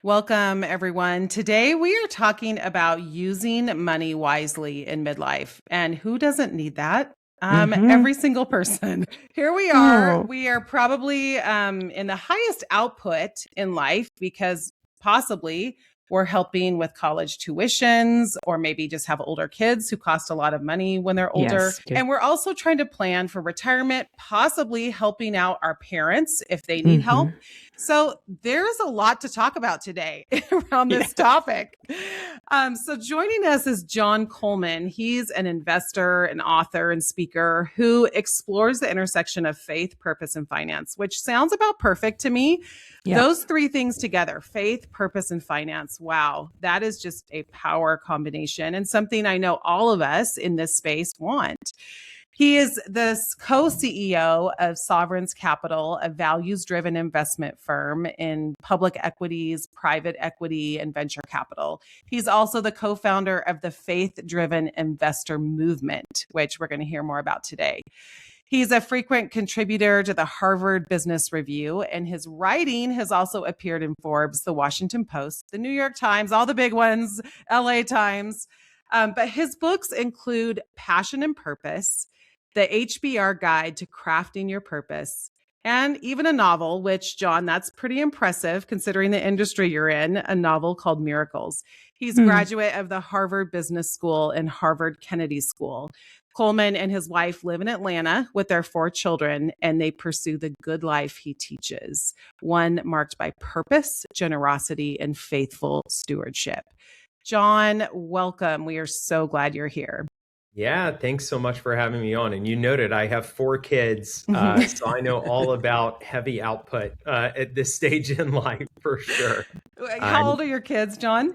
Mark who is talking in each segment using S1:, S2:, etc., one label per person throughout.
S1: Welcome, everyone. Today, we are talking about using money wisely in midlife. And who doesn't need that?
S2: Mm-hmm.
S1: Every single person. Here we are.
S2: Oh,
S1: We are probably in the highest output in life because possibly we're helping with college tuitions or maybe just have older kids who cost a lot of money when they're older.
S2: yes. Good.
S1: And we're also trying to plan for retirement, possibly helping out our parents if they need
S2: Mm-hmm.
S1: help. So there's a lot to talk about today around
S2: Yeah.
S1: this topic. So joining us is John Coleman. He's an investor, an author, and speaker who explores the intersection of faith, purpose, and finance, which sounds about perfect to me.
S2: Yeah.
S1: Those three things together, faith, purpose, and finance. Wow, that is just a power combination and something I know all of us in this space want. He is the co-CEO of Sovereign's Capital, a values-driven investment firm in public equities, private equity, and venture capital. He's also the co-founder of the faith-driven investor movement, which we're going to hear more about today. He's a frequent contributor to the Harvard Business Review, and his writing has also appeared in Forbes, the Washington Post, the New York Times, all the big ones, LA Times. But his books include Passion and Purpose, the HBR Guide to Crafting Your Purpose, and even a novel, which, John, that's pretty impressive considering the industry you're in, a novel called Miracles. He's a
S2: Hmm.
S1: graduate of the Harvard Business School and Harvard Kennedy School. Coleman and his wife live in Atlanta with their 4 children, and they pursue the good life he teaches, one marked by purpose, generosity, and faithful stewardship. John, welcome. We are so glad you're here.
S3: Yeah, thanks so much for having me on. And you noted I have 4 kids, so I know all about heavy output at this stage in life for sure.
S1: How
S3: And
S1: old are your kids, John?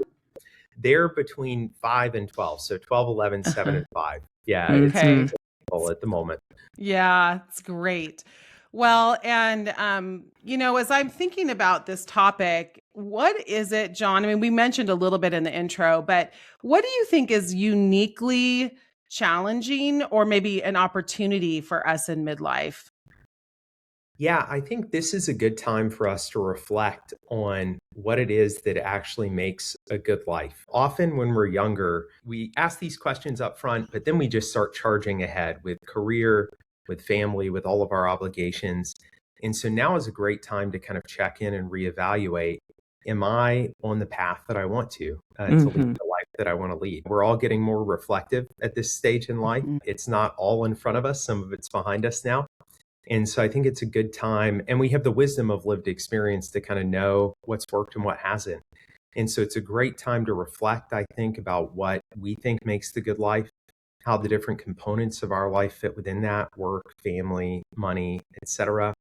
S3: they're between 5 and 12, so 12, 11, 7,
S1: Uh-huh.
S3: and 5. Yeah,
S1: Okay.
S2: Mm-hmm.
S3: it's full at the moment.
S1: Yeah, it's great. Well, and as I'm thinking about this topic, what is it, John? I mean, we mentioned a little bit in the intro, but what do you think is uniquely challenging or maybe an opportunity for us in midlife?
S3: Yeah, I think this is a good time for us to reflect on what it is that actually makes a good life. Often when we're younger, we ask these questions up front, but then we just start charging ahead with career, with family, with all of our obligations. And so now is a great time to kind of check in and reevaluate. Am I on the path that I want to lead
S2: Mm-hmm.
S3: the life that I want to lead? We're all getting more reflective at this stage in life.
S1: Mhm.
S3: It's not all in front of us, some of it's behind us now. And so I think it's a good time. And we have the wisdom of lived experience to kind of know what's worked and what hasn't. And so it's a great time to reflect, I think, about what we think makes the good life, how the different components of our life fit within that work, family, money, etc.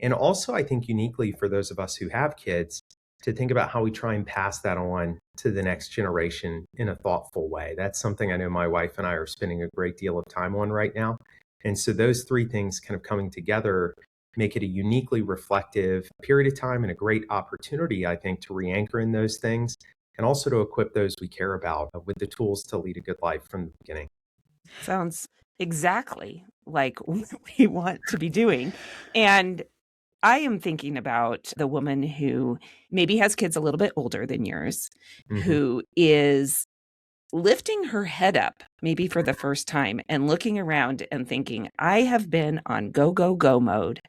S3: And also, I think uniquely for those of us who have kids, to think about how we try and pass that on to the next generation in a thoughtful way. That's something I know my wife and I are spending a great deal of time on right now. And so those three things kind of coming together make it a uniquely reflective period of time and a great opportunity, I think, to re-anchor in those things and also to equip those we care about with the tools to lead a good life from the beginning.
S2: Sounds exactly like what we want to be doing. And I am thinking about the woman who maybe has kids a little bit older than yours,
S3: Hmm.
S2: who is lifting her head up, maybe for the first time, and looking around and thinking, I have been on go, go, go mode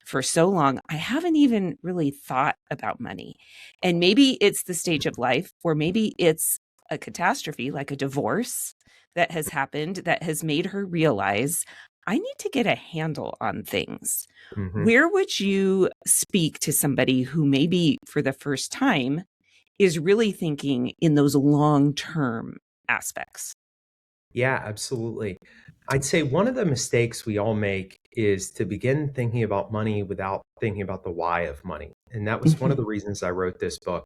S2: for so long. I haven't even really thought about money. And maybe it's the stage of life, or maybe it's a catastrophe like a divorce that has happened that has made her realize I need to get a handle on things.
S3: Hmm.
S2: Where would you speak to somebody who maybe for the first time is really thinking in those long-term aspects?
S3: Yeah, absolutely. I'd say one of the mistakes we all make is to begin thinking about money without thinking about the why of money. And that was one of
S2: Mhm.
S3: the reasons I wrote this book.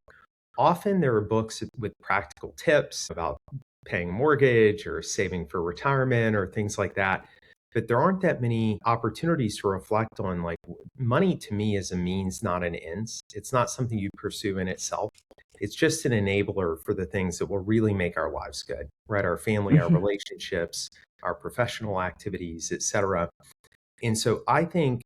S3: Often there are books with practical tips about paying a mortgage or saving for retirement or things like that. But there aren't that many opportunities to reflect on like money to me is a means, not an ends. It's not something you pursue in itself. It's just an enabler for the things that will really make our lives good, right? Our family, our
S2: Mhm.
S3: relationships, our professional activities, et cetera. And so I think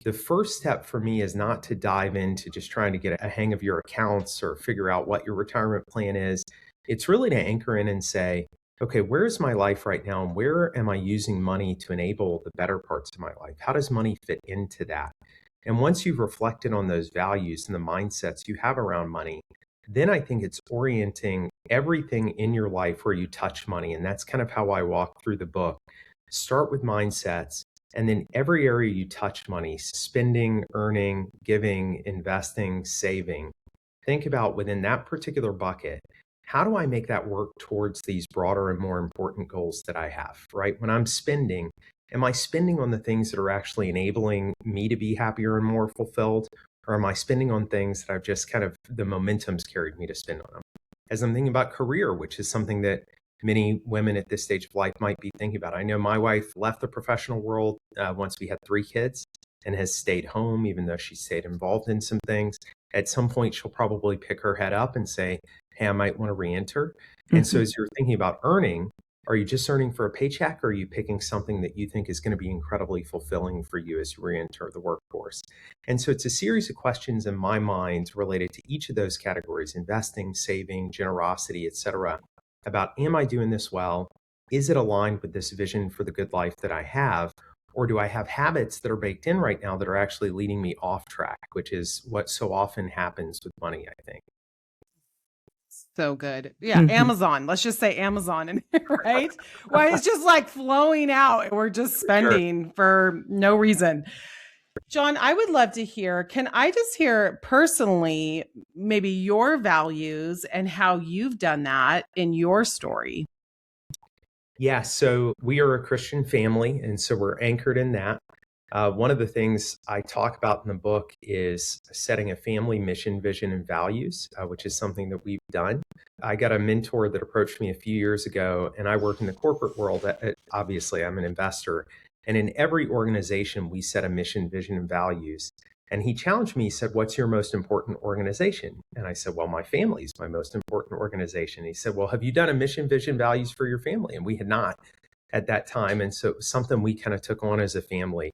S3: the first step for me is not to dive into just trying to get a hang of your accounts or figure out what your retirement plan is. It's really to anchor in and say, okay, where's my life right now? And where am I using money to enable the better parts of my life? How does money fit into that? And once you've reflected on those values and the mindsets you have around money, then I think it's orienting everything in your life where you touch money. And that's kind of how I walk through the book. Start with mindsets. And then every area you touch money, spending, earning, giving, investing, saving, think about within that particular bucket, how do I make that work towards these broader and more important goals that I have, right? When I'm spending, am I spending on the things that are actually enabling me to be happier and more fulfilled? Or am I spending on things that I've just kind of, the momentum's carried me to spend on them? As I'm thinking about career, which is something that many women at this stage of life might be thinking about. I know my wife left the professional world once we had 3 kids and has stayed home, even though she stayed involved in some things. At some point, she'll probably pick her head up and say, hey, I might want to re-enter. And so as you're thinking about earning, are you just earning for a paycheck, or are you picking something that you think is going to be incredibly fulfilling for you as you re-enter the workforce? And so it's a series of questions in my mind related to each of those categories: investing, saving, generosity, et cetera, about, am I doing this well? Is it aligned with this vision for the good life that I have? Or do I have habits that are baked in right now that are actually leading me off track, which is what so often happens with money, I think.
S1: So good. Yeah. Amazon. Let's just say Amazon, right? Why it's just like flowing out and we're just spending for no reason. John, I would love to hear, can I just hear personally, maybe your values and how you've done that in your story?
S3: Yeah, so we are a Christian family, and so we're anchored in that. One of the things I talk about in the book is setting a family mission, vision, and values, which is something that we've done. I got a mentor that approached me a few years ago, and I work in the corporate world. Obviously, I'm an investor. And in every organization, we set a mission, vision, and values. And he challenged me, he said, what's your most important organization? And I said, well, my family is my most important organization. He said, well, have you done a mission, vision, values for your family? And we had not at that time. And so it was something we kind of took on as a family.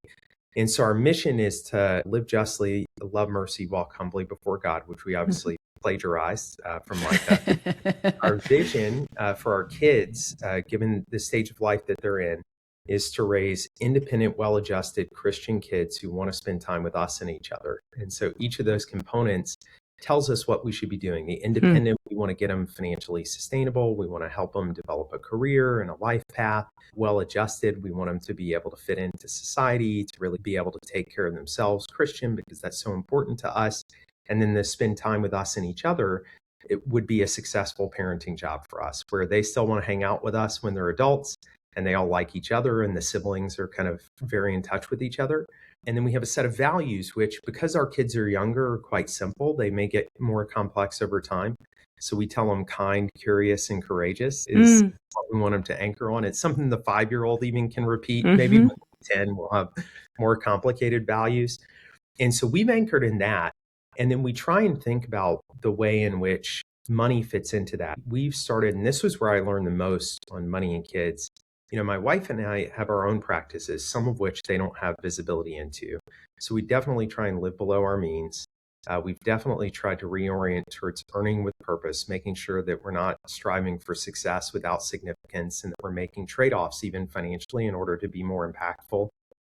S3: And so our mission is to live justly, love mercy, walk humbly before God, which we obviously plagiarized from Micah. Our vision for our kids, given the stage of life that they're in, is to raise independent, well-adjusted Christian kids who want to spend time with us and each other. And so each of those components tells us what we should be doing. The independent, we want to get them financially sustainable. We want to help them develop a career and a life path. Well-adjusted, we want them to be able to fit into society, to really be able to take care of themselves. Christian, because that's so important to us. And then to spend time with us and each other, it would be a successful parenting job for us, where they still want to hang out with us when they're adults, and they all like each other, and the siblings are kind of very in touch with each other. And then we have a set of values, which, because our kids are younger, are quite simple. They may get more complex over time. So we tell them kind, curious, and courageous is what we want them to anchor on. It's something the 5-year-old even can repeat. Maybe when 10 will have more complicated values. And so we've anchored in that. And then we try and think about the way in which money fits into that. We've started, and this was where I learned the most on money and kids. You know, my wife and I have our own practices, some of which they don't have visibility into. So we definitely try and live below our means. We've definitely tried to reorient towards earning with purpose, making sure that we're not striving for success without significance, and that we're making trade-offs even financially in order to be more impactful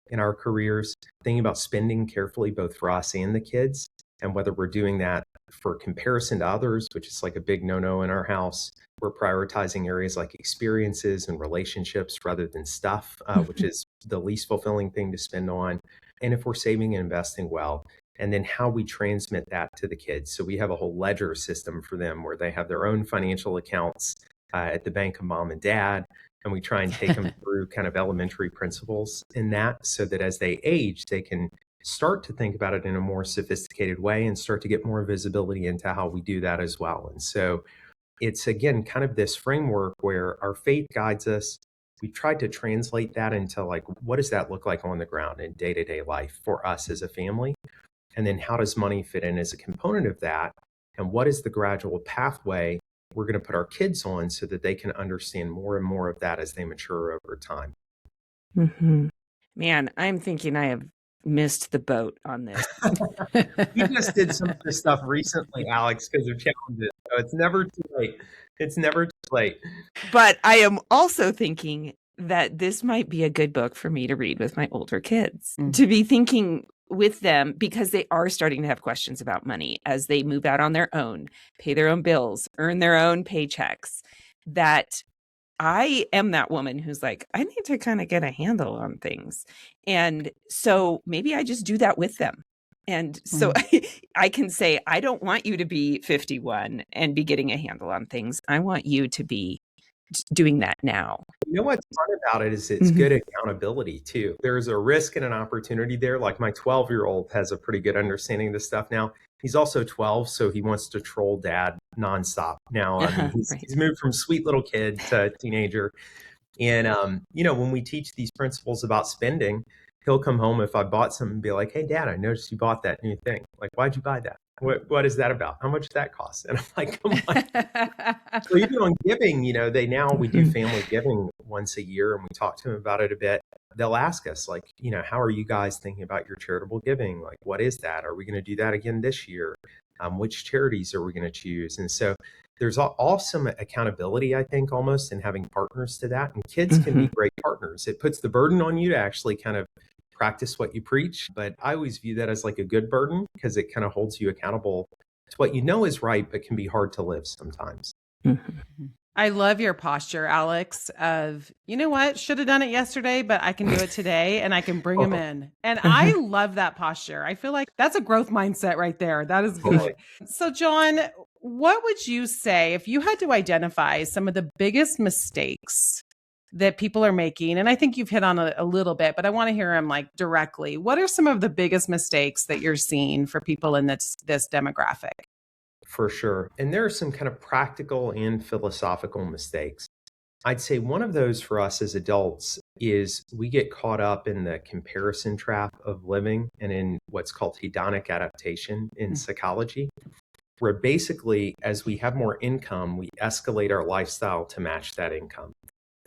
S3: in our careers. Thinking about spending carefully, both for us and the kids, and whether we're doing that for comparison to others, which is like a big no-no in our house. We're prioritizing areas like experiences and relationships rather than stuff, which is the least fulfilling thing to spend on. And if we're saving and investing well, and then how we transmit that to the kids. So we have a whole ledger system for them where they have their own financial accounts at the bank of mom and dad. And we try and take them through kind of elementary principles in that, so that as they age, they can start to think about it in a more sophisticated way and start to get more visibility into how we do that as well. And so it's, again, kind of this framework where our faith guides us. We tried to translate that into, like, what does that look like on the ground in day-to-day life for us as a family? And then how does money fit in as a component of that? And what is the gradual pathway we're going to put our kids on so that they can understand more and more of that as they mature over time?
S2: Man, I'm thinking I have missed the boat on this.
S3: You just did some of this stuff recently, Alex, because of challenges. So it's never too late. It's never too late.
S2: But I am also thinking that this might be a good book for me to read with my older kids, to be thinking with them, because they are starting to have questions about money as they move out on their own, pay their own bills, earn their own paychecks, that I am that woman who's like, I need to kind of get a handle on things. And so maybe I just do that with them. And so I can say, I don't want you to be 51 and be getting a handle on things. I want you to be doing that now.
S3: You know what's fun about it is it's good accountability too. There's a risk and an opportunity there. Like my 12-year-old has a pretty good understanding of this stuff now. He's also 12, so he wants to troll dad nonstop now. I mean, he's moved from sweet little kid to teenager. And, when we teach these principles about spending, he'll come home if I bought something and be like, hey, Dad, I noticed you bought that new thing. Like, why'd you buy that? What is that about? How much did that cost? And I'm like, come on. So even on giving, we do family giving once a year and we talk to them about it a bit. They'll ask us like, how are you guys thinking about your charitable giving? Like, what is that? Are we going to do that again this year? Which charities are we going to choose? And so there's awesome accountability, I think, almost in having partners to that. And kids can be great partners. It puts the burden on you to actually kind of practice what you preach. But I always view that as like a good burden because it kind of holds you accountable to what you know is right, but can be hard to live sometimes.
S1: I love your posture, Alex, of, you know what, should have done it yesterday, but I can do it today and I can bring them in. And I love that posture. I feel like that's a growth mindset right there. That is good. So John, what would you say if you had to identify some of the biggest mistakes that people are making? And I think you've hit on a little bit, but I want to hear them like directly. What are some of the biggest mistakes that you're seeing for people in this demographic?
S3: For sure. And there are some kind of practical and philosophical mistakes. I'd say one of those for us as adults is we get caught up in the comparison trap of living and in what's called hedonic adaptation in psychology, where basically as we have more income, we escalate our lifestyle to match that income.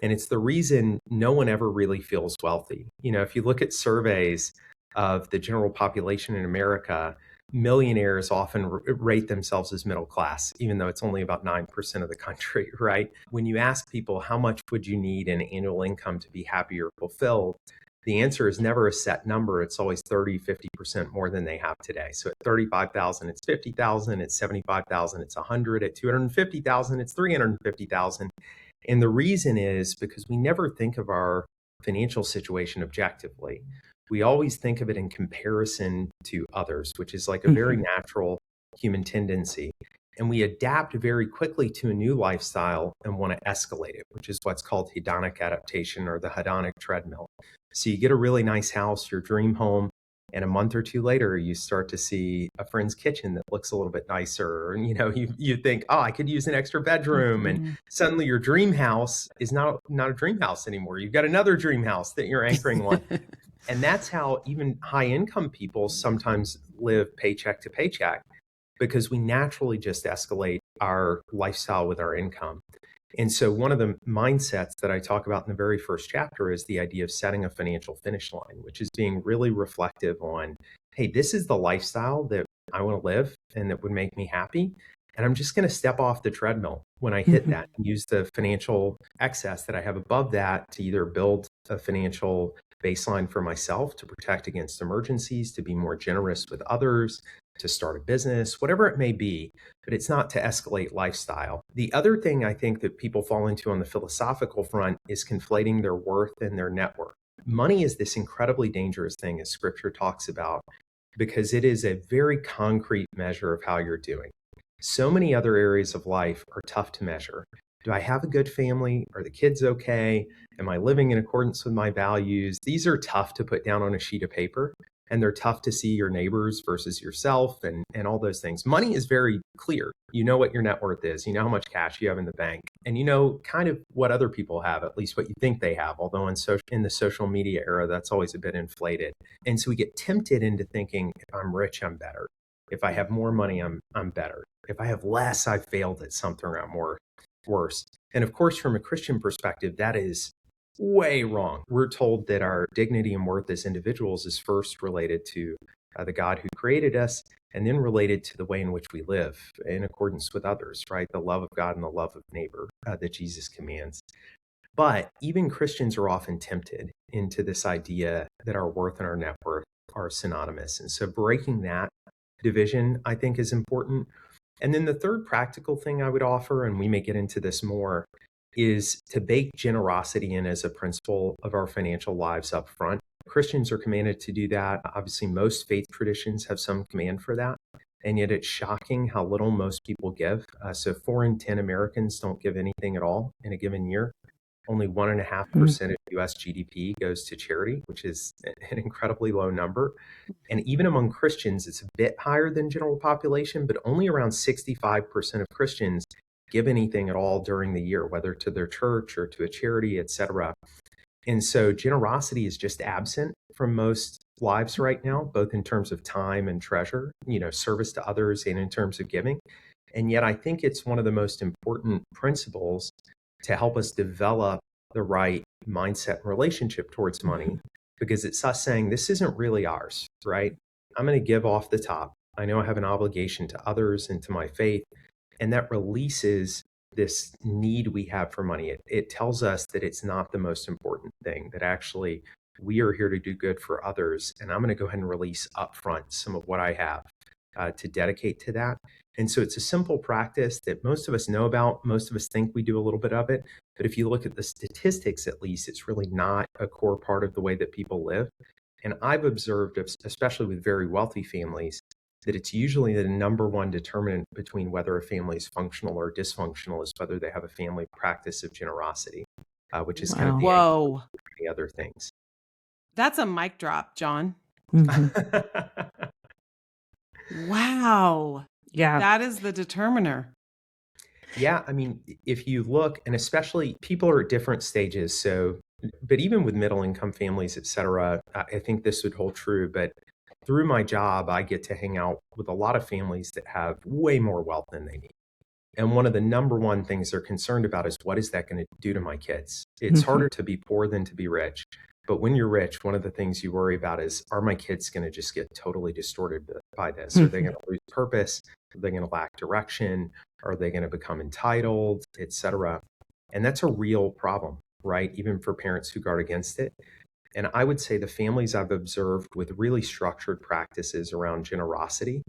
S3: And it's the reason no one ever really feels wealthy. If you look at surveys of the general population in America, millionaires often rate themselves as middle class, even though it's only about 9% of the country, right? When you ask people, how much would you need in annual income to be happy or fulfilled? The answer is never a set number. It's always 30, 50% more than they have today. So at 35,000, it's 50,000. At 75,000, it's 100. At 250,000, it's 350,000. And the reason is because we never think of our financial situation objectively. We always think of it in comparison to others, which is like a very natural human tendency. And we adapt very quickly to a new lifestyle and want to escalate it, which is what's called hedonic adaptation or the hedonic treadmill. So you get a really nice house, your dream home, and a month or two later, you start to see a friend's kitchen that looks a little bit nicer. And, you think, oh, I could use an extra bedroom. And suddenly your dream house is not a dream house anymore. You've got another dream house that you're anchoring on. And that's how even high income people sometimes live paycheck to paycheck, because we naturally just escalate our lifestyle with our income. And so one of the mindsets that I talk about in the very first chapter is the idea of setting a financial finish line, which is being really reflective on, hey, this is the lifestyle that I want to live and that would make me happy. And I'm just going to step off the treadmill when I hit that and use the financial excess that I have above that to either build a financial baseline for myself to protect against emergencies, to be more generous with others, to start a business, whatever it may be, but it's not to escalate lifestyle. The other thing I think that people fall into on the philosophical front is conflating their worth and their net worth. Money is this incredibly dangerous thing, as scripture talks about, because it is a very concrete measure of how you're doing. So many other areas of life are tough to measure. Do I have a good family? Are the kids okay? Am I living in accordance with my values? These are tough to put down on a sheet of paper, and they're tough to see your neighbors versus yourself and all those things. Money is very clear. You know what your net worth is. You know how much cash you have in the bank, and you know kind of what other people have, at least what you think they have. Although in the social media era, that's always a bit inflated. And so we get tempted into thinking, if I'm rich, I'm better. If I have more money, I'm better. If I have less, I've failed at something, or I'm worse. And of course, from a Christian perspective, that is way wrong. We're told that our dignity and worth as individuals is first related to the God who created us, and then related to the way in which we live in accordance with others, right? The love of God and the love of neighbor that Jesus commands. But even Christians are often tempted into this idea that our worth and our net worth are synonymous. And so breaking that division, I think, is important. And then the third practical thing I would offer, and we may get into this more, is to bake generosity in as a principle of our financial lives up front. Christians are commanded to do that. Obviously, most faith traditions have some command for that. And yet it's shocking how little most people give. So 4 in 10 Americans don't give anything at all in a given year. Only 1.5% of US GDP goes to charity, which is an incredibly low number. And even among Christians, it's a bit higher than general population, but only around 65% of Christians give anything at all during the year, whether to their church or to a charity, et cetera. And so generosity is just absent from most lives right now, both in terms of time and treasure, service to others, and in terms of giving. And yet I think it's one of the most important principles to help us develop the right mindset and relationship towards money, because it's us saying, this isn't really ours, right? I'm going to give off the top. I know I have an obligation to others and to my faith, and that releases this need we have for money. It tells us that it's not the most important thing, that actually we are here to do good for others. And I'm going to go ahead and release upfront some of what I have to dedicate to that. And so it's a simple practice that most of us know about. Most of us think we do a little bit of it. But if you look at the statistics, at least, it's really not a core part of the way that people live. And I've observed, especially with very wealthy families, that it's usually the number one determinant between whether a family is functional or dysfunctional is whether they have a family practice of generosity, which is kind of the anchor for many other things.
S1: That's a mic drop, John.
S2: Mm-hmm.
S1: Wow.
S2: Yeah.
S1: That is the determiner.
S3: Yeah. I mean, if you look, and especially people are at different stages. So, but even with middle income families, et cetera, I think this would hold true. But through my job, I get to hang out with a lot of families that have way more wealth than they need. And one of the number one things they're concerned about is, what is that going to do to my kids? It's harder to be poor than to be rich. But when you're rich, one of the things you worry about is, are my kids going to just get totally distorted by this? Are they going to lose purpose? Are they going to lack direction? Are they going to become entitled, et cetera? And that's a real problem, right? Even for parents who guard against it. And I would say the families I've observed with really structured practices around generosity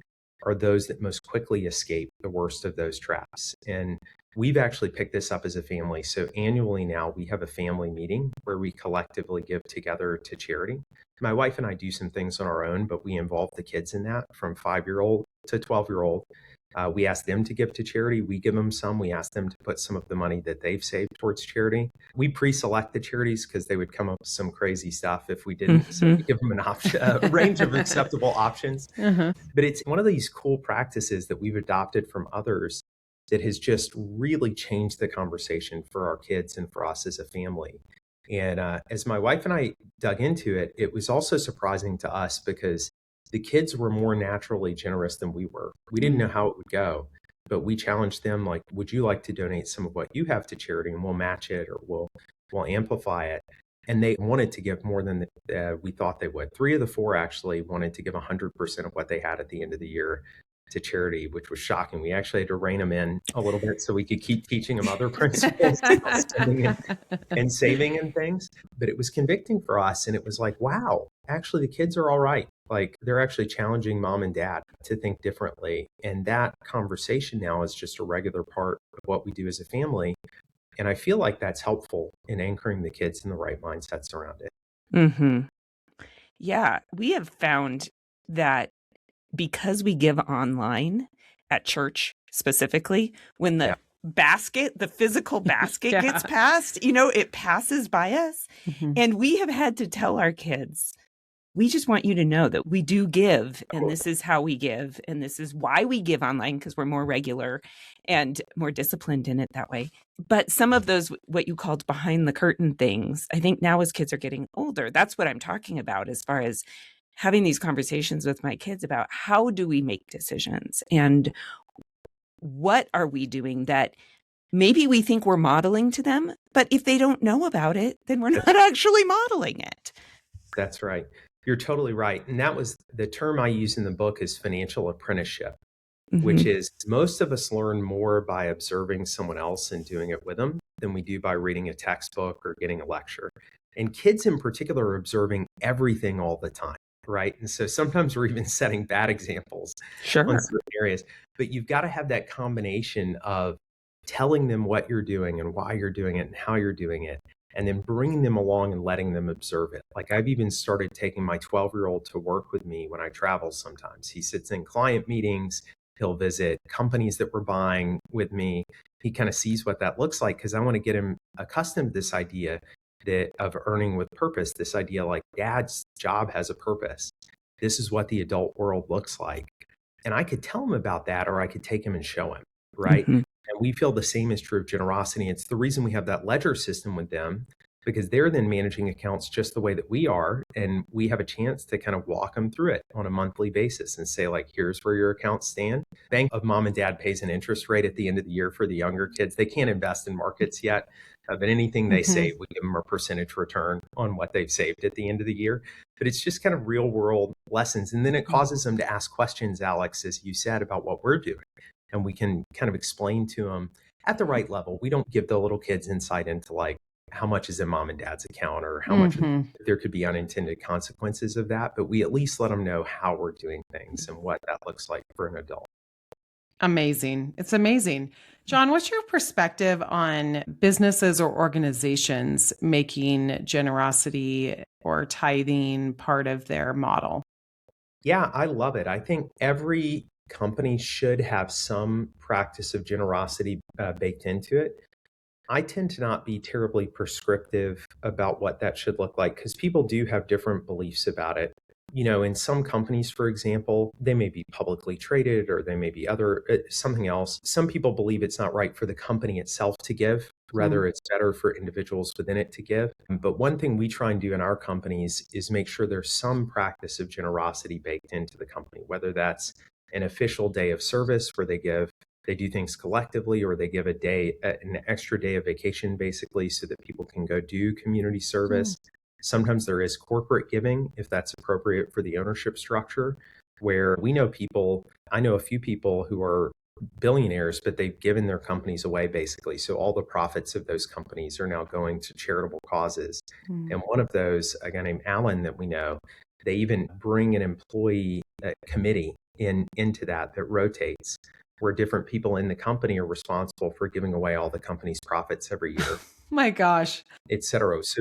S3: are those that most quickly escape the worst of those traps. And we've actually picked this up as a family. So annually now we have a family meeting where we collectively give together to charity. My wife and I do some things on our own, but we involve the kids in that, from 5-year-old to 12-year-old. We ask them to give to charity. We give them some. We ask them to put some of the money that they've saved towards charity. We pre-select the charities because they would come up with some crazy stuff if we didn't. So we give them an option, a range of acceptable options. But it's one of these cool practices that we've adopted from others that has just really changed the conversation for our kids and for us as a family. And as my wife and I dug into it, it was also surprising to us because the kids were more naturally generous than we were. We didn't know how it would go, but we challenged them, like, would you like to donate some of what you have to charity, and we'll match it, or we'll amplify it. And they wanted to give more than we thought they would. 3 of the 4 actually wanted to give 100% of what they had at the end of the year to charity, which was shocking. We actually had to rein them in a little bit so we could keep teaching them other principles and saving and things. But it was convicting for us. And it was like, wow, actually the kids are all right. Like, they're actually challenging mom and dad to think differently. And that conversation now is just a regular part of what we do as a family. And I feel like that's helpful in anchoring the kids in the right mindsets around it.
S2: Mm-hmm. Yeah, we have found that because we give online at church specifically, when the physical basket gets passed, it passes by us. And we have had to tell our kids, we just want you to know that we do give, and this is how we give, and this is why we give online, because we're more regular and more disciplined in it that way. But some of those, what you called behind the curtain things, I think now as kids are getting older, that's what I'm talking about as far as having these conversations with my kids about how do we make decisions and what are we doing that maybe we think we're modeling to them, but if they don't know about it, then we're not actually modeling it.
S3: That's right. You're totally right. And that was the term I use in the book is financial apprenticeship, which is most of us learn more by observing someone else and doing it with them than we do by reading a textbook or getting a lecture. And kids in particular are observing everything all the time, right? And so sometimes we're even setting bad examples on certain areas. But you've got to have that combination of telling them what you're doing and why you're doing it and how you're doing it, and then bringing them along and letting them observe it. Like I've even started taking my 12-year-old to work with me when I travel sometimes. He sits in client meetings. He'll visit companies that we're buying with me. He kind of sees what that looks like because I want to get him accustomed to this idea of earning with purpose, this idea like dad's job has a purpose. This is what the adult world looks like. And I could tell him about that, or I could take him and show him, right? And we feel the same is true of generosity. It's the reason we have that ledger system with them, because they're then managing accounts just the way that we are. And we have a chance to kind of walk them through it on a monthly basis and say, like, here's where your accounts stand. Bank of mom and dad pays an interest rate at the end of the year for the younger kids. They can't invest in markets yet, but anything they save, we give them a percentage return on what they've saved at the end of the year. But it's just kind of real world lessons. And then it causes them to ask questions, Alex, as you said, about what we're doing. And we can kind of explain to them at the right level. We don't give the little kids insight into like how much is in mom and dad's account or how much there could be unintended consequences of that. But we at least let them know how we're doing things and what that looks like for an adult.
S1: Amazing. It's amazing. John, what's your perspective on businesses or organizations making generosity or tithing part of their model?
S3: Yeah, I love it. I think every company should have some practice of generosity baked into it. I tend to not be terribly prescriptive about what that should look like because people do have different beliefs about it. You know, in some companies, for example, they may be publicly traded or they may be other something else. Some people believe it's not right for the company itself to give. Rather, it's better for individuals within it to give. But one thing we try and do in our companies is make sure there's some practice of generosity baked into the company, whether that's an official day of service where they do things collectively, or they give an extra day of vacation, basically, so that people can go do community service. Sometimes there is corporate giving, if that's appropriate for the ownership structure, where I know a few people who are billionaires, but they've given their companies away, basically. So all the profits of those companies are now going to charitable causes. And one of those, a guy named Alan that we know, they even bring an employee committee into that rotates, where different people in the company are responsible for giving away all the company's profits every year.
S1: My gosh.
S3: Et cetera. So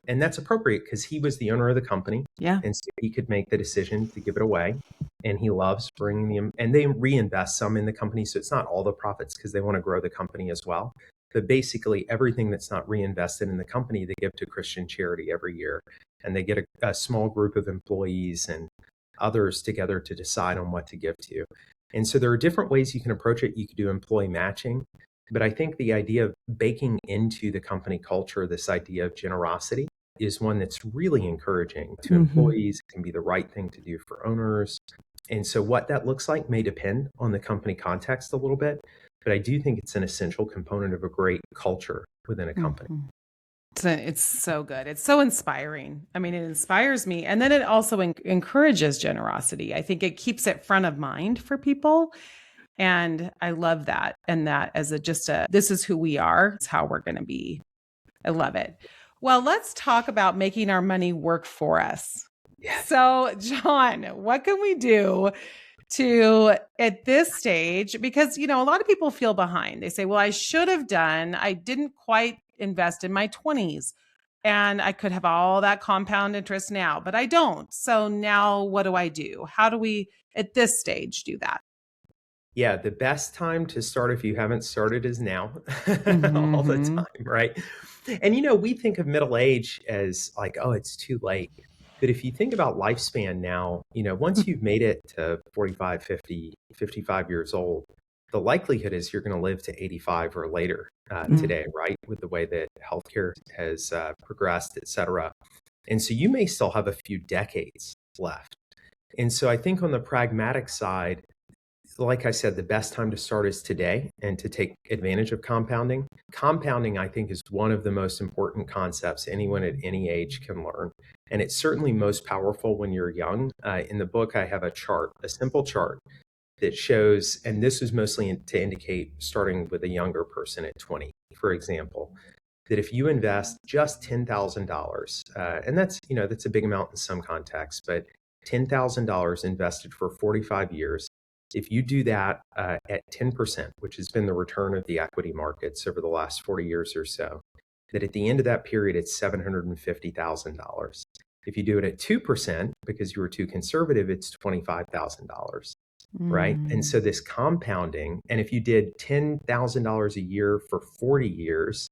S3: and that's appropriate because he was the owner of the company.
S1: Yeah.
S3: And so he could make the decision to give it away. And he loves bringing them, and they reinvest some in the company. So it's not all the profits because they want to grow the company as well. But basically everything that's not reinvested in the company, they give to Christian charity every year. And they get a small group of employees and others together to decide on what to give to. And so there are different ways you can approach it. You could do employee matching. But I think the idea of baking into the company culture, this idea of generosity, is one that's really encouraging to employees. It can be the right thing to do for owners. And so what that looks like may depend on the company context a little bit. But I do think it's an essential component of a great culture within a company.
S1: It's so good. It's so inspiring. I mean, it inspires me. And then it also encourages generosity. I think it keeps it front of mind for people. And I love that. And that as this is who we are. It's how we're going to be. I love it. Well, let's talk about making our money work for us. Yes. So, John, what can we do at this stage? Because, a lot of people feel behind. They say, well, I didn't quite invest in my 20s and I could have all that compound interest now, but I don't. So now what do I do? How do we at this stage do that?
S3: Yeah, the best time to start if you haven't started is now, all the time, right? And we think of middle age as like, oh, it's too late. But if you think about lifespan now, once you've made it to 45, 50, 55 years old, the likelihood is you're going to live to 85 or later today, right? With the way that healthcare has progressed, et cetera. And so you may still have a few decades left. And so I think on the pragmatic side, like I said, the best time to start is today and to take advantage of compounding. Compounding, I think, is one of the most important concepts anyone at any age can learn. And it's certainly most powerful when you're young. In the book, I have a chart, a simple chart that shows, and this is mostly to indicate starting with a younger person at 20, for example, that if you invest just $10,000, and that's a big amount in some contexts, but $10,000 invested for 45 years, if you do that at 10%, which has been the return of the equity markets over the last 40 years or so, that at the end of that period, it's $750,000. If you do it at 2%, because you were too conservative, it's $25,000. Right. And so this compounding, and if you did $10,000 a year for 40 years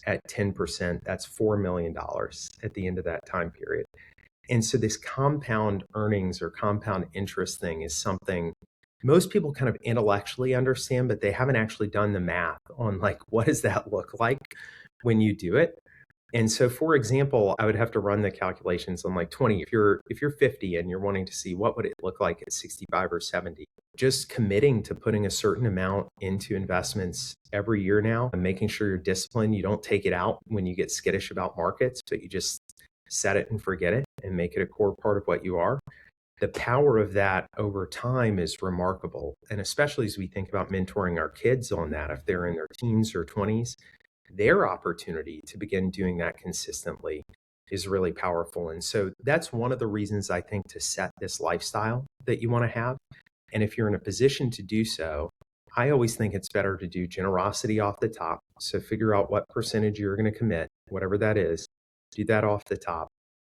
S3: at 10%, that's $4 million at the end of that time period. And so this compound earnings or compound interest thing is something most people kind of intellectually understand, but they haven't actually done the math on like, what does that look like when you do it? And so, for example, I would have to run the calculations on like 20. If you're 50 and you're wanting to see what would it look like at 65 or 70, just committing to putting a certain amount into investments every year now and making sure you're disciplined. You don't take it out when you get skittish about markets, but you just set it and forget it and make it a core part of what you are. The power of that over time is remarkable. And especially as we think about mentoring our kids on that, if they're in their teens or 20s, their opportunity to begin doing that consistently is really powerful. And so that's one of the reasons I think to set this lifestyle that you want to have. And if you're in a position to do so, I always think it's better to do generosity off the top. So figure out what percentage you're going to commit, whatever that is, do that off the top.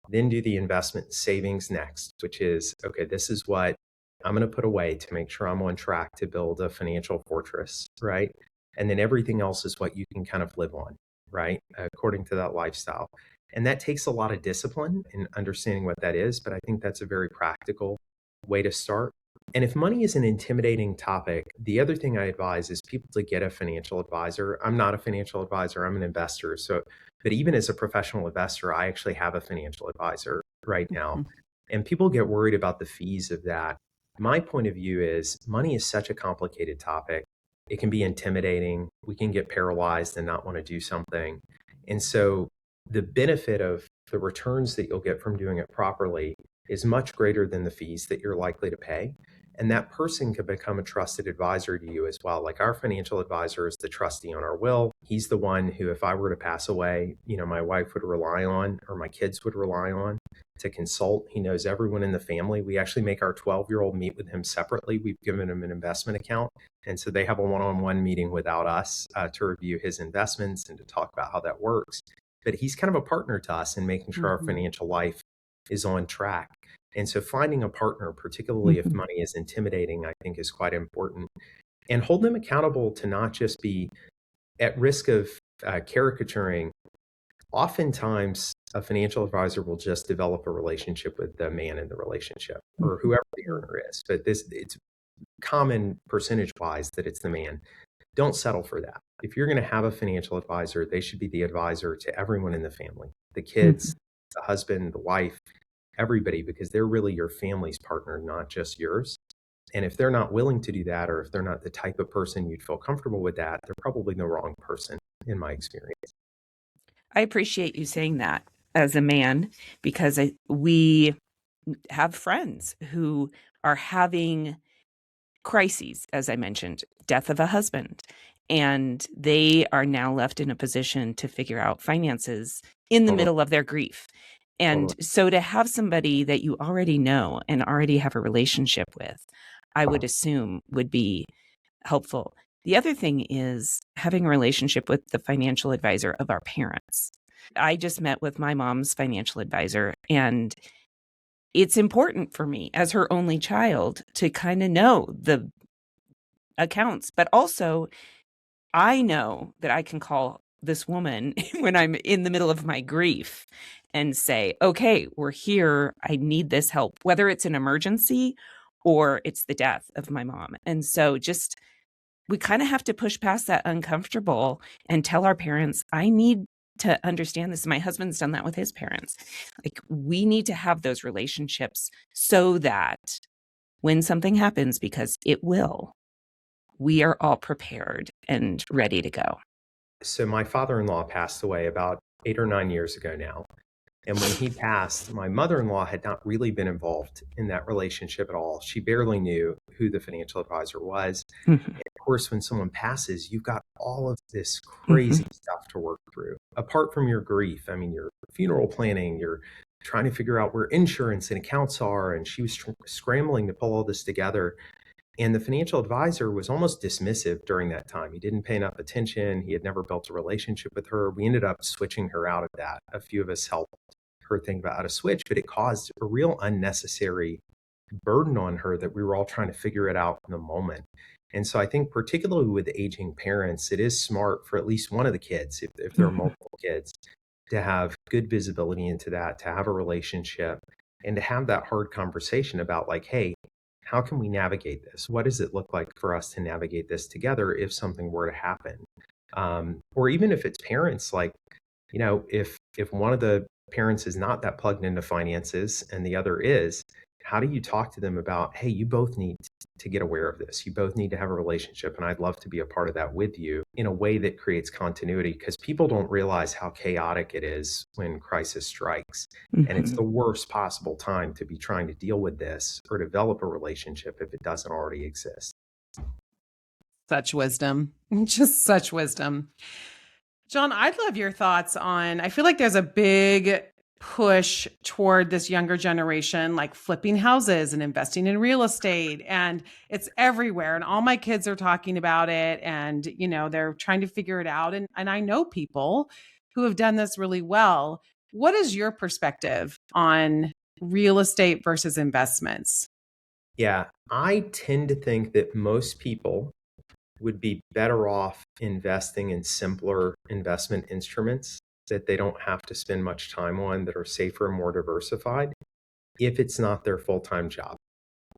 S3: Then do the investment savings next, which is, okay, this is what I'm going to put away to make sure I'm on track to build a financial fortress, right? And then everything else is what you can kind of live on, right? According to that lifestyle. And that takes a lot of discipline in understanding what that is. But I think that's a very practical way to start. And if money is an intimidating topic, the other thing I advise is people to get a financial advisor. I'm not a financial advisor, I'm an investor. So, but even as a professional investor, I actually have a financial advisor right now. And people get worried about the fees of that. My point of view is money is such a complicated topic. It can be intimidating. We can get paralyzed and not want to do something. And so the benefit of the returns that you'll get from doing it properly is much greater than the fees that you're likely to pay. And that person could become a trusted advisor to you as well. Like our financial advisor is the trustee on our will. He's the one who, if I were to pass away, my wife would rely on, or my kids would rely on to consult. He knows everyone in the family. We actually make our 12-year-old meet with him separately. We've given him an investment account. And so they have a one-on-one meeting without us to review his investments and to talk about how that works. But he's kind of a partner to us in making sure our financial life is on track. And so finding a partner, particularly if money is intimidating, I think is quite important. And hold them accountable to not just be at risk of caricaturing. Oftentimes, a financial advisor will just develop a relationship with the man in the relationship or whoever the earner is. But it's common percentage-wise that it's the man. Don't settle for that. If you're going to have a financial advisor, they should be the advisor to everyone in the family, the kids, the husband, the wife, everybody, because they're really your family's partner, not just yours. And if they're not willing to do that, or if they're not the type of person you'd feel comfortable with that, they're probably the wrong person, in my experience.
S2: I appreciate you saying that as a man, because we have friends who are having crises, as I mentioned, death of a husband, and they are now left in a position to figure out finances in the middle of their grief. And so to have somebody that you already know and already have a relationship with, I would assume would be helpful. The other thing is having a relationship with the financial advisor of our parents. I just met with my mom's financial advisor, and it's important for me as her only child to kind of know the accounts, but also I know that I can call this woman when I'm in the middle of my grief and say, okay, we're here. I need this help, whether it's an emergency or it's the death of my mom. And so we kind of have to push past that uncomfortable and tell our parents, I need to understand this. My husband's done that with his parents. Like, we need to have those relationships so that when something happens, because it will, we are all prepared and ready to go?
S3: So my father-in-law passed away about 8 or 9 years ago now. And when he passed, my mother-in-law had not really been involved in that relationship at all. She barely knew who the financial advisor was.
S2: Mhm.
S3: Of course, when someone passes, you've got all of this crazy
S2: Mhm.
S3: stuff to work through. Apart from your grief, I mean, your funeral planning, you're trying to figure out where insurance and accounts are. And she was scrambling to pull all this together. And the financial advisor was almost dismissive during that time. He didn't pay enough attention. He had never built a relationship with her. We ended up switching her out of that. A few of us helped her think about how to switch, but it caused a real unnecessary burden on her that we were all trying to figure it out in the moment. And so I think particularly with aging parents, it is smart for at least one of the kids, if there are
S2: Mhm.
S3: multiple kids, to have good visibility into that, to have a relationship, and to have that hard conversation about like, hey, how can we navigate this? What does it look like for us to navigate this together if something were to happen? Or even if it's parents, like, if one of the parents is not that plugged into finances and the other is, how do you talk to them about, hey, you both need to get aware of this. You both need to have a relationship, and I'd love to be a part of that with you in a way that creates continuity, because people don't realize how chaotic it is when crisis strikes. And it's
S2: Mhm.
S3: the worst possible time to be trying to deal with this or develop a relationship if it doesn't already exist.
S1: Such wisdom. Just such wisdom. John, I'd love your thoughts on, I feel like there's a big push toward this younger generation, like flipping houses and investing in real estate. And it's everywhere. And all my kids are talking about it. And, they're trying to figure it out. And I know people who have done this really well. What is your perspective on real estate versus investments?
S3: Yeah, I tend to think that most people would be better off investing in simpler investment instruments that they don't have to spend much time on, that are safer and more diversified, if it's not their full-time job.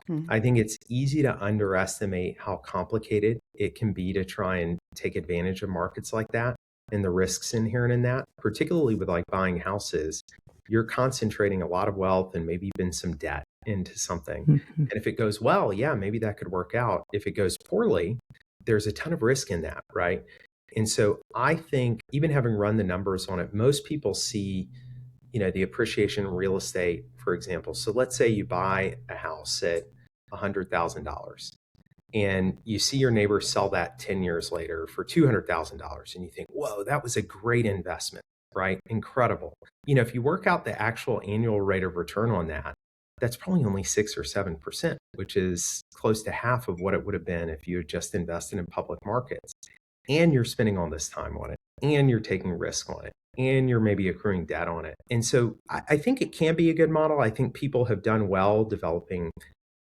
S1: Hmm.
S3: I think it's easy to underestimate how complicated it can be to try and take advantage of markets like that and the risks inherent in that, particularly with like buying houses. You're concentrating a lot of wealth and maybe even some debt into something.
S2: Mhm.
S3: And if it goes well, yeah, maybe that could work out. If it goes poorly, there's a ton of risk in that, right? And so I think, even having run the numbers on it, most people see, the appreciation in real estate, for example. So let's say you buy a house at $100,000 and you see your neighbor sell that 10 years later for $200,000, and you think, whoa, that was a great investment, right? Incredible. If you work out the actual annual rate of return on that, that's probably only 6 or 7%, which is close to half of what it would have been if you had just invested in public markets. And you're spending all this time on it, and you're taking risk on it, and you're maybe accruing debt on it. And so I think it can be a good model. I think people have done well developing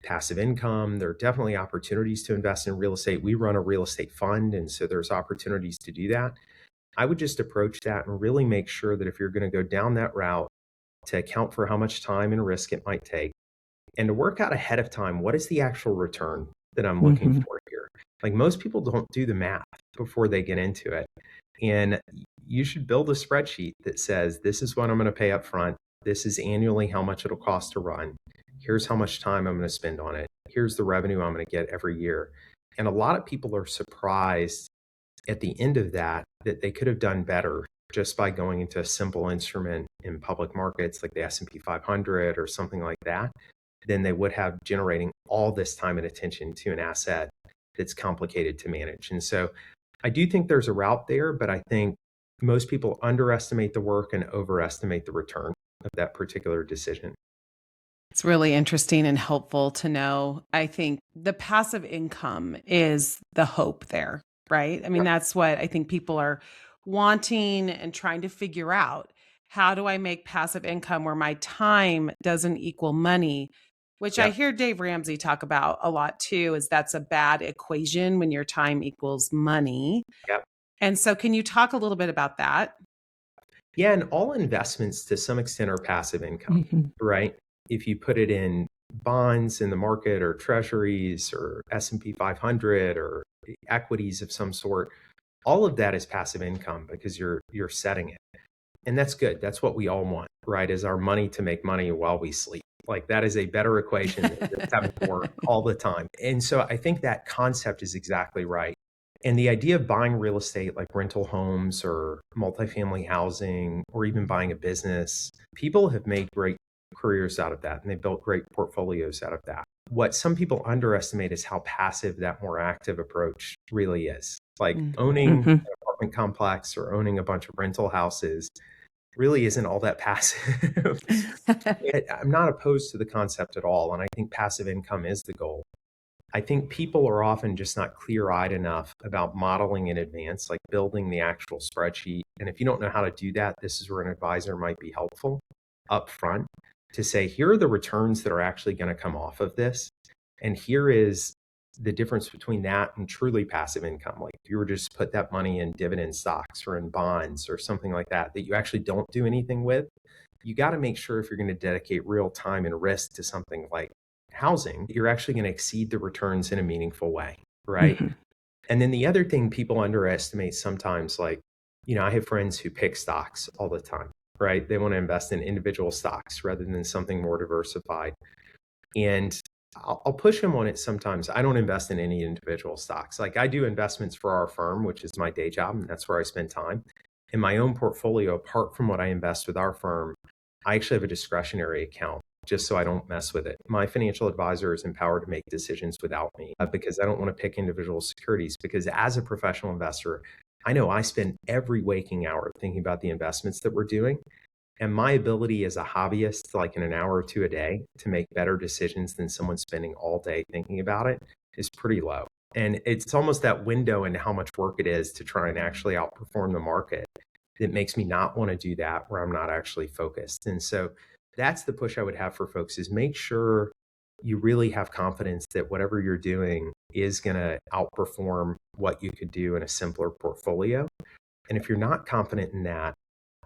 S3: passive income. There are definitely opportunities to invest in real estate. We run a real estate fund, and so there's opportunities to do that. I would just approach that and really make sure that if you're going to go down that route, to account for how much time and risk it might take, and to work out ahead of time, what is the actual return that I'm looking
S2: Mhm.
S3: for here? Like, most people don't do the math before they get into it. And you should build a spreadsheet that says, this is what I'm going to pay up front. This is annually how much it'll cost to run. Here's how much time I'm going to spend on it. Here's the revenue I'm going to get every year. And a lot of people are surprised at the end of that they could have done better just by going into a simple instrument in public markets like the S&P 500 or something like that, than they would have generating all this time and attention to an asset that's complicated to manage. And so I do think there's a route there, but I think most people underestimate the work and overestimate the return of that particular decision.
S1: It's really interesting and helpful to know. I think the passive income is the hope there, right? I mean,
S3: Yep.
S1: that's what I think people are wanting and trying to figure out. How do I make passive income where my time doesn't equal money? Which I
S3: Yep.
S1: hear Dave Ramsey talk about a lot too, is that's a bad equation when your time equals money.
S3: Yep.
S1: And so, can you talk a little bit about that?
S3: Yeah, and all investments to some extent are passive income,
S2: Mhm.
S3: right? If you put it in bonds in the market or treasuries or S&P 500 or equities of some sort, all of that is passive income because you're setting it. And that's good. That's what we all want, right? Is our money to make money while we sleep. Like that is a better equation than just having to work all the time. And so I think that concept is exactly right. And the idea of buying real estate like rental homes or multifamily housing or even buying a business, people have made great careers out of that and they built great portfolios out of that. What some people underestimate is how passive that more active approach really is. Like owning an apartment complex or owning a bunch of rental houses really isn't all that passive. I'm not opposed to the concept at all. And I think passive income is the goal. I think people are often just not clear-eyed enough about modeling in advance, like building the actual spreadsheet. And if you don't know how to do that, this is where an advisor might be helpful up front to say, here are the returns that are actually going to come off of this. And here is the difference between that and truly passive income. Like if you were to just put that money in dividend stocks or in bonds or something like that, that you actually don't do anything with, you got to make sure if you're going to dedicate real time and risk to something like housing, you're actually going to exceed the returns in a meaningful way, right? And then the other thing people underestimate sometimes, like, I have friends who pick stocks all the time, right? They want to invest in individual stocks rather than something more diversified. And I'll push them on it sometimes. I don't invest in any individual stocks. Like I do investments for our firm, which is my day job, and that's where I spend time. In my own portfolio, apart from what I invest with our firm, I actually have a discretionary account just so I don't mess with it. My financial advisor is empowered to make decisions without me because I don't want to pick individual securities. Because as a professional investor, I know I spend every waking hour thinking about the investments that we're doing. And my ability as a hobbyist, like in an hour or two a day, to make better decisions than someone spending all day thinking about it is pretty low. And it's almost that window into how much work it is to try and actually outperform the market that makes me not want to do that where I'm not actually focused. And so that's the push I would have for folks is make sure you really have confidence that whatever you're doing is going to outperform what you could do in a simpler portfolio. And if you're not confident in that,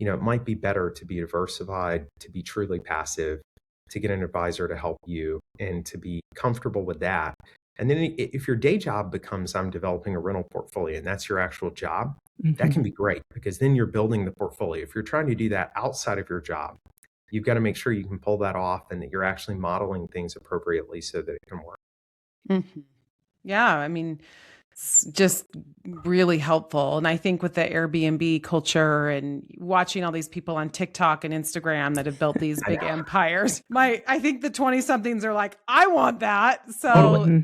S3: it might be better to be diversified, to be truly passive, to get an advisor to help you and to be comfortable with that. And then if your day job becomes I'm developing a rental portfolio and that's your actual job, that can be great because then you're building the portfolio. If you're trying to do that outside of your job, you've got to make sure you can pull that off and that you're actually modeling things appropriately so that it can work.
S1: Yeah, I mean, it's just really helpful. And I think with the Airbnb culture and watching all these people on TikTok and Instagram that have built these big empires, I think the 20 somethings are like, I want that. So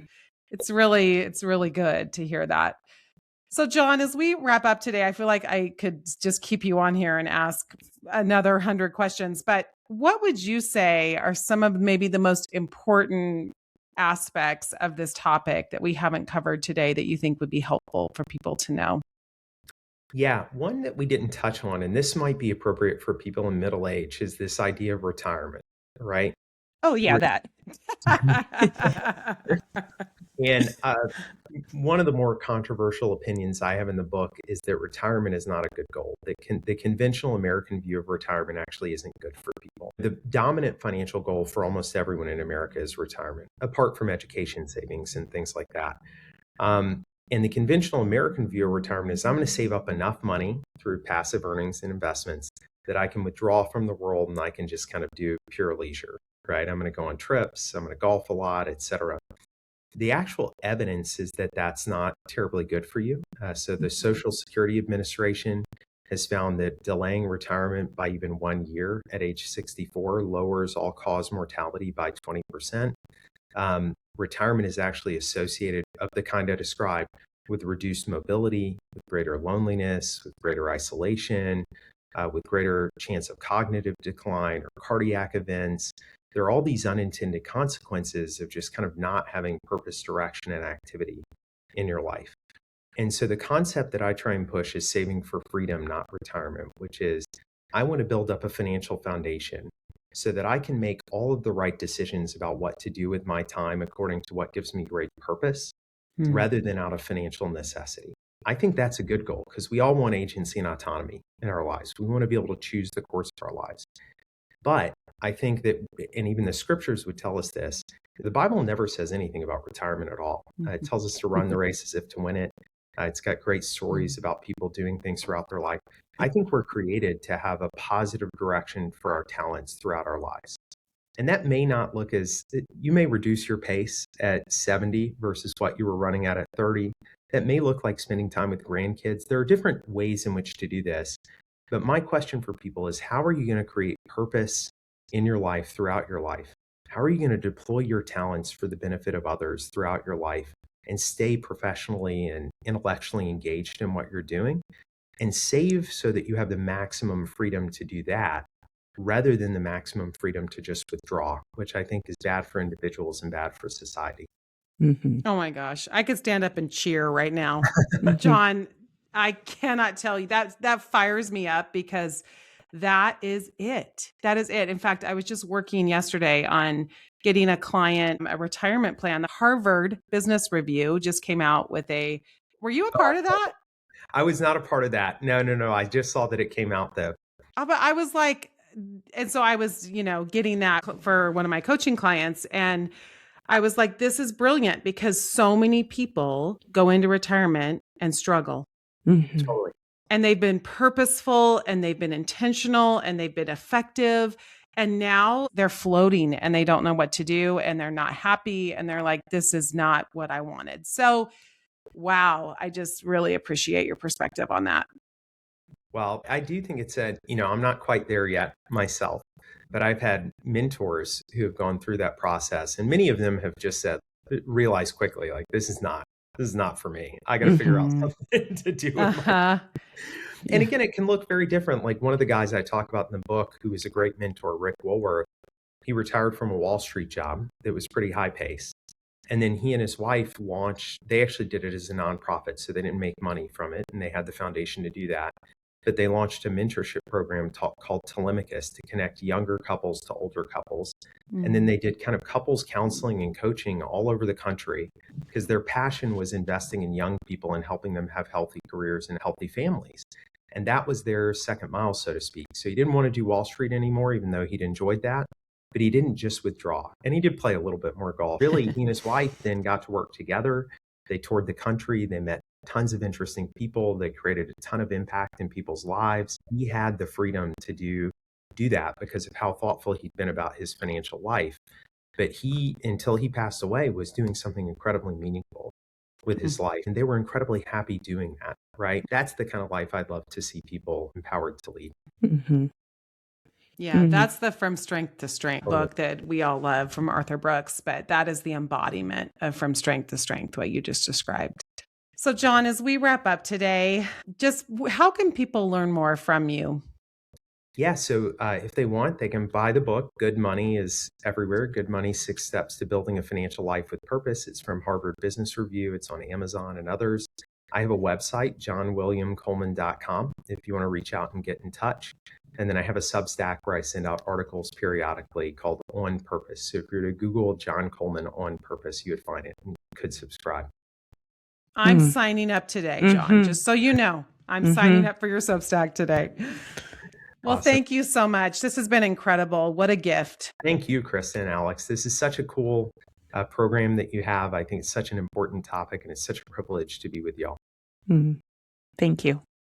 S1: it's really good to hear that. So John, as we wrap up today, I feel like I could just keep you on here and ask another 100 questions, but what would you say are some of maybe the most important aspects of this topic that we haven't covered today that you think would be helpful for people to know?
S3: Yeah, one that we didn't touch on, and this might be appropriate for people in middle age, is this idea of retirement, right?
S2: Oh, yeah, that.
S3: And one of the more controversial opinions I have in the book is that retirement is not a good goal. The conventional American view of retirement actually isn't good for people. The dominant financial goal for almost everyone in America is retirement, apart from education savings and things like that. And the conventional American view of retirement is I'm going to save up enough money through passive earnings and investments that I can withdraw from the world and I can just kind of do pure leisure, right? I'm going to go on trips, I'm going to golf a lot, etc. The actual evidence is that that's not terribly good for you. So the Social Security Administration has found that delaying retirement by even 1 year at age 64 lowers all-cause mortality by 20%. Retirement is actually associated, of the kind I described, with reduced mobility, with greater loneliness, with greater isolation, with greater chance of cognitive decline or cardiac events. There are all these unintended consequences of just kind of not having purpose, direction, and activity in your life. And so the concept that I try and push is saving for freedom, not retirement, which is I want to build up a financial foundation so that I can make all of the right decisions about what to do with my time according to what gives me great purpose, rather than out of financial necessity. I think that's a good goal because we all want agency and autonomy in our lives. We want to be able to choose the course of our lives. But I think that, and even the scriptures would tell us this, the Bible never says anything about retirement at all. It tells us to run the race as if to win it. It's got great stories about people doing things throughout their life. I think we're created to have a positive direction for our talents throughout our lives. And that may not look as, you may reduce your pace at 70 versus what you were running at 30. That may look like spending time with grandkids. There are different ways in which to do this. But my question for people is, how are you going to create purpose in your life throughout your life? How are you going to deploy your talents for the benefit of others throughout your life and stay professionally and intellectually engaged in what you're doing and save so that you have the maximum freedom to do that rather than the maximum freedom to just withdraw, which I think is bad for individuals and bad for society.
S1: Oh my gosh. I could stand up and cheer right now. John, I cannot tell you that fires me up because that is it. That is it. In fact, I was just working yesterday on getting a client a retirement plan. The Harvard Business Review just came out with were you a part of that?
S3: I was not a part of that. No. I just saw that it came out though.
S1: But I was like, and so I was, getting that for one of my coaching clients. And I was like, this is brilliant because so many people go into retirement and struggle.
S3: Totally.
S1: And they've been purposeful and they've been intentional and they've been effective. And now they're floating and they don't know what to do and they're not happy. And they're like, this is not what I wanted. So, wow, I just really appreciate your perspective on that.
S3: Well, I do think it's I'm not quite there yet myself, but I've had mentors who have gone through that process. And many of them have just realized quickly, like, this is not for me. I got to figure out something to do with my. And again, it can look very different. Like one of the guys I talk about in the book, who is a great mentor, Rick Woolworth, he retired from a Wall Street job that was pretty high pace. And then he and his wife they actually did it as a nonprofit, so they didn't make money from it. And they had the foundation to do that. But they launched a mentorship program called Telemachus to connect younger couples to older couples. And then they did kind of couples counseling and coaching all over the country because their passion was investing in young people and helping them have healthy careers and healthy families. And that was their second mile, so to speak. So he didn't want to do Wall Street anymore, even though he'd enjoyed that. But he didn't just withdraw. And he did play a little bit more golf. Really, he and his wife then got to work together. They toured the country. They met tons of interesting people. They created a ton of impact in people's lives. He had the freedom to do that because of how thoughtful he'd been about his financial life. But he, until he passed away, was doing something incredibly meaningful with his life. And they were incredibly happy doing that, right? That's the kind of life I'd love to see people empowered to lead.
S1: Yeah, that's the From Strength to Strength book that we all love from Arthur Brooks, but that is the embodiment of From Strength to Strength, what you just described. So John, as we wrap up today, just how can people learn more from you?
S3: Yeah, so if they want, they can buy the book. Good Money is everywhere. Good Money, 6 Steps to Building a Financial Life with Purpose. It's from Harvard Business Review. It's on Amazon and others. I have a website, johnwilliamcoleman.com, if you want to reach out and get in touch. And then I have a Substack where I send out articles periodically called On Purpose. So if you were to Google John Coleman On Purpose, you would find it and could subscribe.
S1: I'm signing up today, John, just so you know. I'm signing up for your Substack today. Well, awesome. Thank you so much. This has been incredible. What a gift.
S3: Thank you, Krista and Alex. This is such a cool program that you have. I think it's such an important topic, and it's such a privilege to be with y'all.
S2: Thank you.